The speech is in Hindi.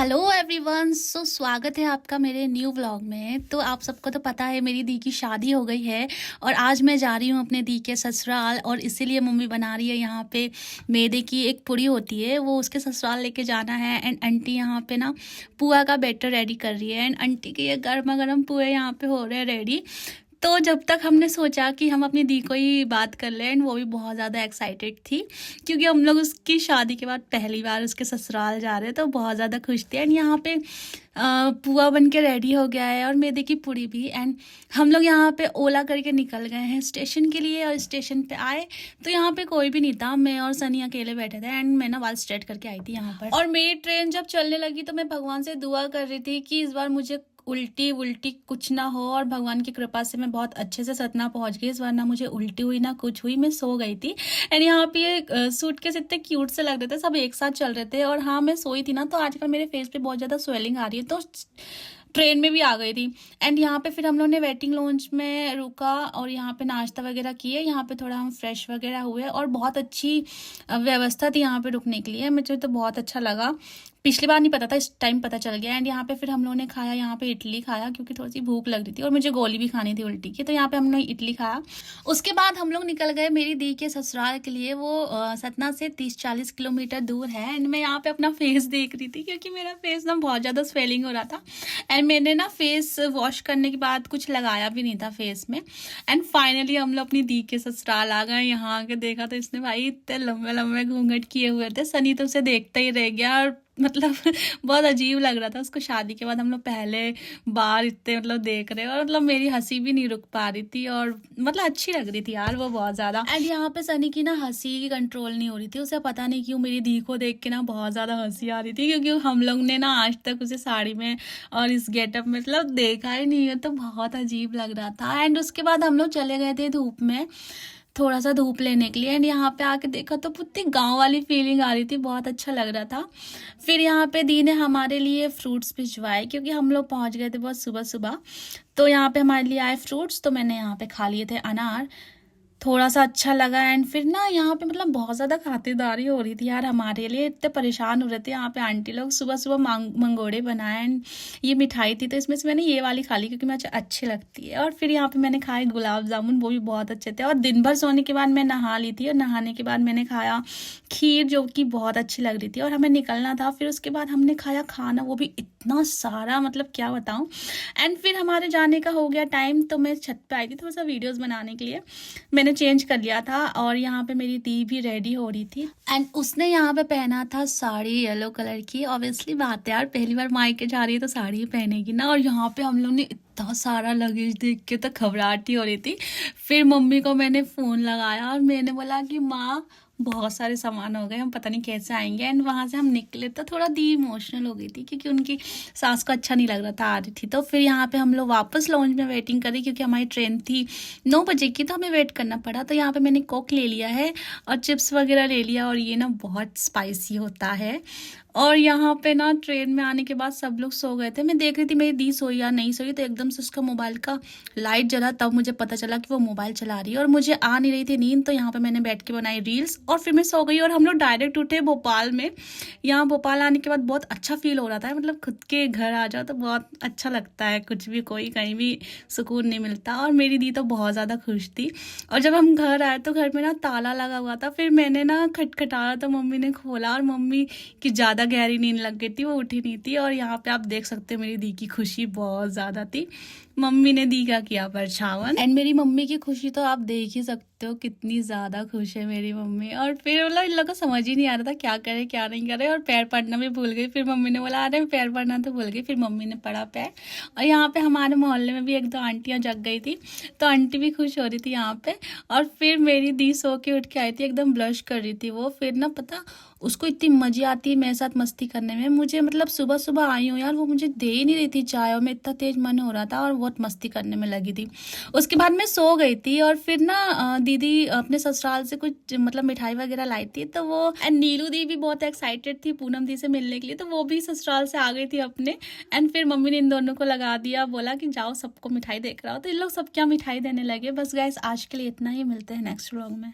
Hello everyone. स्वागत है आपका मेरे न्यू व्लॉग में। तो आप सबको तो पता है मेरी दी की शादी हो गई है और आज मैं जा रही हूँ अपने दी के ससुराल, और इसीलिए मम्मी बना रही है यहाँ पे मैदे की एक पूड़ी होती है, वो उसके ससुराल लेके जाना है। एंड आंटी यहाँ पे ना पुआ का बैटर रेडी कर रही है, एंड आंटी के ये गर्मा गर्म पुए यहाँ पे हो रहे हैं रेडी। तो जब तक हमने सोचा कि हम अपनी दी को ही बात कर लें, एंड वो भी बहुत ज़्यादा एक्साइटेड थी क्योंकि हम लोग उसकी शादी के बाद पहली बार उसके ससुराल जा रहे हैं, तो बहुत ज़्यादा खुश थे। एंड यहाँ पे पुआ बन के रेडी हो गया है और मैदे की पूड़ी भी। एंड हम लोग यहाँ पे ओला करके निकल गए हैं स्टेशन के लिए, और स्टेशन पे आए तो यहाँ पे कोई भी नहीं था, मैं और सनी अकेले बैठे थे। एंड मैं ना बाल स्ट्रेट करके आई थी यहाँ पर, और मेरी ट्रेन जब चलने लगी तो मैं भगवान से दुआ कर रही थी कि इस बार मुझे उल्टी उल्टी कुछ ना हो, और भगवान की कृपा से मैं बहुत अच्छे से सतना पहुंच गई। इस बार ना मुझे उल्टी हुई ना कुछ हुई, मैं सो गई थी। एंड यहाँ पे ये सूटकेस इतने क्यूट से लग रहे थे, सब एक साथ चल रहे थे। और हाँ, मैं सोई थी ना, तो आजकल मेरे फेस पे बहुत ज़्यादा स्वेलिंग आ रही है, तो ट्रेन में भी आ गई थी। एंड यहाँ पे फिर हम लोग ने वेटिंग लॉन्च में रुका और यहाँ पे नाश्ता वगैरह किए। यहाँ पे थोड़ा हम फ्रेश वगैरह हुए और बहुत अच्छी व्यवस्था थी यहाँ पे रुकने के लिए, मुझे तो बहुत अच्छा लगा। पिछली बार नहीं पता था, इस टाइम पता चल गया। एंड यहाँ पे फिर हम लोगों ने खाया, यहाँ पे इडली खाया क्योंकि थोड़ी सी भूख लग रही थी और मुझे गोली भी खानी थी उल्टी की, तो यहाँ पे हम लोग इडली खाया। उसके बाद हम लोग निकल गए मेरी दी के ससुराल के लिए। वो सतना से 30-40 किलोमीटर दूर है। एंड मैं यहाँ पे अपना फेस देख रही थी क्योंकि मेरा फेस ना बहुत ज़्यादा स्वेलिंग हो रहा था। एंड मैंने ना फेस वॉश करने के बाद कुछ लगाया भी नहीं था फेस में। एंड फाइनली हम लोग अपनी दी के ससुराल आ गए। यहाँ आके देखा तो इसने भाई इतने लंबे लंबे घूंघट किए हुए थे, सनी तो उसे देखता ही रह गया। और मतलब बहुत अजीब लग रहा था उसको। शादी के बाद हम लोग पहले बार इतने मतलब देख रहे हैं, और मतलब मेरी हंसी भी नहीं रुक पा रही थी, और मतलब अच्छी लग रही थी यार वो बहुत ज़्यादा। एंड यहाँ पे सनी की ना हंसी की कंट्रोल नहीं हो रही थी, उसे पता नहीं क्यों मेरी दी को देख के ना बहुत ज़्यादा हंसी आ रही थी, क्योंकि हम लोग ने ना आज तक उसे साड़ी में और इस गेटअप में मतलब देखा ही नहीं है, तो बहुत अजीब लग रहा था। एंड उसके बाद हम लोग चले गए थे धूप में, थोड़ा सा धूप लेने के लिए। एंड यहाँ पे आके देखा तो पूरी गांव वाली फीलिंग आ रही थी, बहुत अच्छा लग रहा था। फिर यहाँ पे दी ने हमारे लिए फ्रूट्स भिजवाए क्योंकि हम लोग पहुँच गए थे बहुत सुबह सुबह, तो यहाँ पे हमारे लिए आए फ्रूट्स, तो मैंने यहाँ पे खा लिए थे अनार, थोड़ा सा अच्छा लगा। एंड फिर ना यहाँ पे मतलब बहुत ज़्यादा खातिरदारी हो रही थी यार हमारे लिए, इतने परेशान हो रहे थे यहाँ पे आंटी लोग। सुबह सुबह मंगोड़े बनाए, एंड ये मिठाई थी, तो इसमें से मैंने ये वाली खा ली क्योंकि मुझे अच्छी लगती है। और फिर यहाँ पे मैंने खाए गुलाब जामुन, वो भी बहुत अच्छे थे। और दिन भर सोने के बाद मैं नहा ली थी, और नहाने के बाद मैंने खाया खीर जो कि बहुत अच्छी लग रही थी, और हमें निकलना था। फिर उसके बाद हमने खाया खाना, वो भी इतना सारा, मतलब क्या बताऊँ। एंड फिर हमारे जाने का हो गया टाइम, तो मैं छत पे आई थी थोड़ा सा वीडियोस बनाने के लिए, मैंने चेंज कर लिया था। और यहाँ पे मेरी दी भी रेडी हो रही थी, एंड उसने यहाँ पे पहना था साड़ी येलो कलर की। ऑब्वियसली बात है यार, पहली बार मायके जा रही है तो साड़ी ही पहनेगी ना। और यहाँ पे हम लोग ने इतना सारा लगेज देख के तो घबराहट ही हो रही थी। फिर मम्मी को मैंने फ़ोन लगाया और मैंने बोला कि माँ बहुत सारे सामान हो गए, हम पता नहीं कैसे आएंगे। एंड वहाँ से हम निकले तो थोड़ा दी इमोशनल हो गई थी क्योंकि उनकी सास को अच्छा नहीं लग रहा था आ रही थी। तो फिर यहाँ पे हम लोग वापस लॉन्च में वेटिंग करी क्योंकि हमारी ट्रेन थी 9 बजे की, तो हमें वेट करना पड़ा। तो यहाँ पे मैंने कोक ले लिया है और चिप्स वगैरह ले लिया, और ये ना बहुत स्पाइसी होता है। और यहाँ पे ना ट्रेन में आने के बाद सब लोग सो गए थे। मैं देख रही थी मेरी दी सोई या नहीं सोई, तो एकदम से उसका मोबाइल का लाइट जला, तब मुझे पता चला कि वो मोबाइल चला रही है, और मुझे आ नहीं रही थी नींद। तो यहाँ पे मैंने बैठ के बनाई रील्स और फिर मैं सो गई। और हम लोग डायरेक्ट उठे भोपाल में। यहाँ भोपाल आने के बाद बहुत अच्छा फील हो रहा था, मतलब खुद के घर आ जाओ तो बहुत अच्छा लगता है, कुछ भी कोई कहीं भी सुकून नहीं मिलता। और मेरी दी तो बहुत ज़्यादा खुश थी। और जब हम घर आए तो घर में ना ताला लगा हुआ था, फिर मैंने ना खटखटाया तो मम्मी ने खोला, और मम्मी की ज़्यादा गहरी नींद लग गई थी, वो उठी नहीं थी। और यहाँ पे आप देख सकते हो मेरी दी की खुशी बहुत ज़्यादा थी। मम्मी ने दी का किया परछावन, एंड मेरी मम्मी की खुशी तो आप देख ही सकते हो कितनी ज़्यादा खुश है मेरी मम्मी। और फिर मतलब इन लोगों को समझ ही नहीं आ रहा था क्या करे क्या नहीं करे, और पैर पड़ना भी भूल गई। फिर मम्मी ने बोला अरे पैर पड़ना तो भूल गई, फिर मम्मी ने पड़ा पैर। और यहाँ पे हमारे मोहल्ले में भी 1-2 आंटियाँ जग गई थी, तो आंटी भी खुश हो रही थी यहाँ पे। और फिर मेरी दी सो के उठ के आई थी, एकदम ब्लश कर रही थी वो। फिर ना पता उसको इतनी मज़े आती है मेरे साथ मस्ती करने में। मुझे मतलब सुबह सुबह आई हूँ यार, वो मुझे दे ही नहीं रही थी चाय, और मैं इतना तेज मन हो रहा था और बहुत मस्ती करने में लगी थी। उसके बाद मैं सो गई थी। और फिर ना दीदी अपने ससुराल से कुछ मतलब मिठाई वगैरह लाई थी, तो वो एंड नीलू दी भी बहुत एक्साइटेड थी पूनम दी से मिलने के लिए, तो वो भी ससुराल से आ गई थी अपने। एंड फिर मम्मी ने इन दोनों को लगा दिया, बोला कि जाओ सबको मिठाई देख रहा हो, तो इन लोग सब क्या मिठाई देने लगे। बस गाइस आज के लिए इतना ही, मिलते हैं नेक्स्ट व्लॉग में।